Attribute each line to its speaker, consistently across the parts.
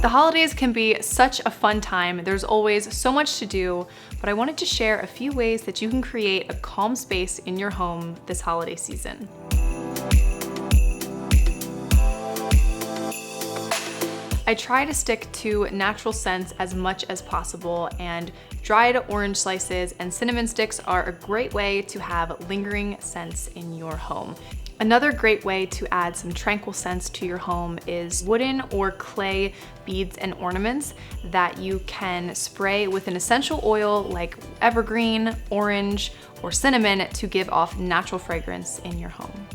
Speaker 1: The holidays can be such a fun time. There's always so much to do, but I wanted to share a few ways that you can create a calm space in your home this holiday season. I try to stick to natural scents as much as possible, and dried orange slices and cinnamon sticks are a great way to have lingering scents in your home. Another great way to add some tranquil scents to your home is wooden or clay beads and ornaments that you can spray with an essential oil like evergreen, orange, or cinnamon to give off natural fragrance in your home.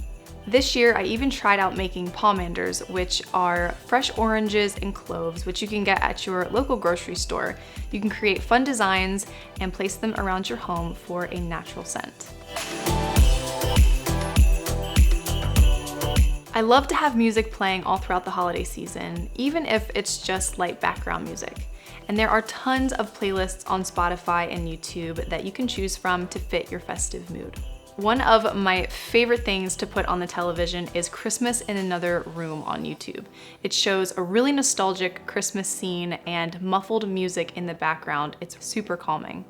Speaker 1: This year, I even tried out making pomanders, which are fresh oranges and cloves, which you can get at your local grocery store. You can create fun designs and place them around your home for a natural scent. I love to have music playing all throughout the holiday season, even if it's just light background music. And there are tons of playlists on Spotify and YouTube that you can choose from to fit your festive mood. One of my favorite things to put on the television is Christmas in Another Room on YouTube. It shows a really nostalgic Christmas scene and muffled music in the background. It's super calming.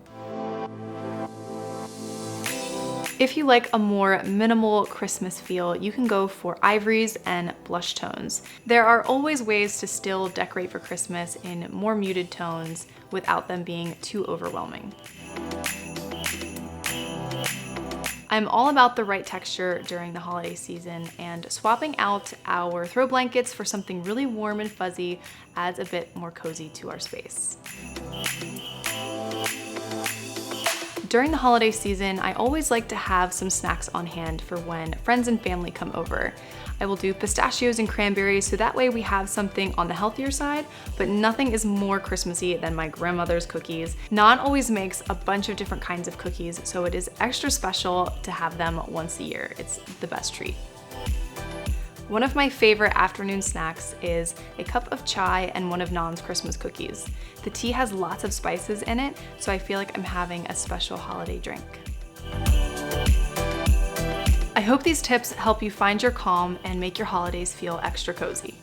Speaker 1: If you like a more minimal Christmas feel, you can go for ivories and blush tones. There are always ways to still decorate for Christmas in more muted tones without them being too overwhelming. I'm all about the right texture during the holiday season, and swapping out our throw blankets for something really warm and fuzzy adds a bit more cozy to our space. During the holiday season, I always like to have some snacks on hand for when friends and family come over. I will do pistachios and cranberries, so that way we have something on the healthier side, but nothing is more Christmassy than my grandmother's cookies. Nan always makes a bunch of different kinds of cookies, so it is extra special to have them once a year. It's the best treat. One of my favorite afternoon snacks is a cup of chai and one of Nan's Christmas cookies. The tea has lots of spices in it, so I feel like I'm having a special holiday drink. I hope these tips help you find your calm and make your holidays feel extra cozy.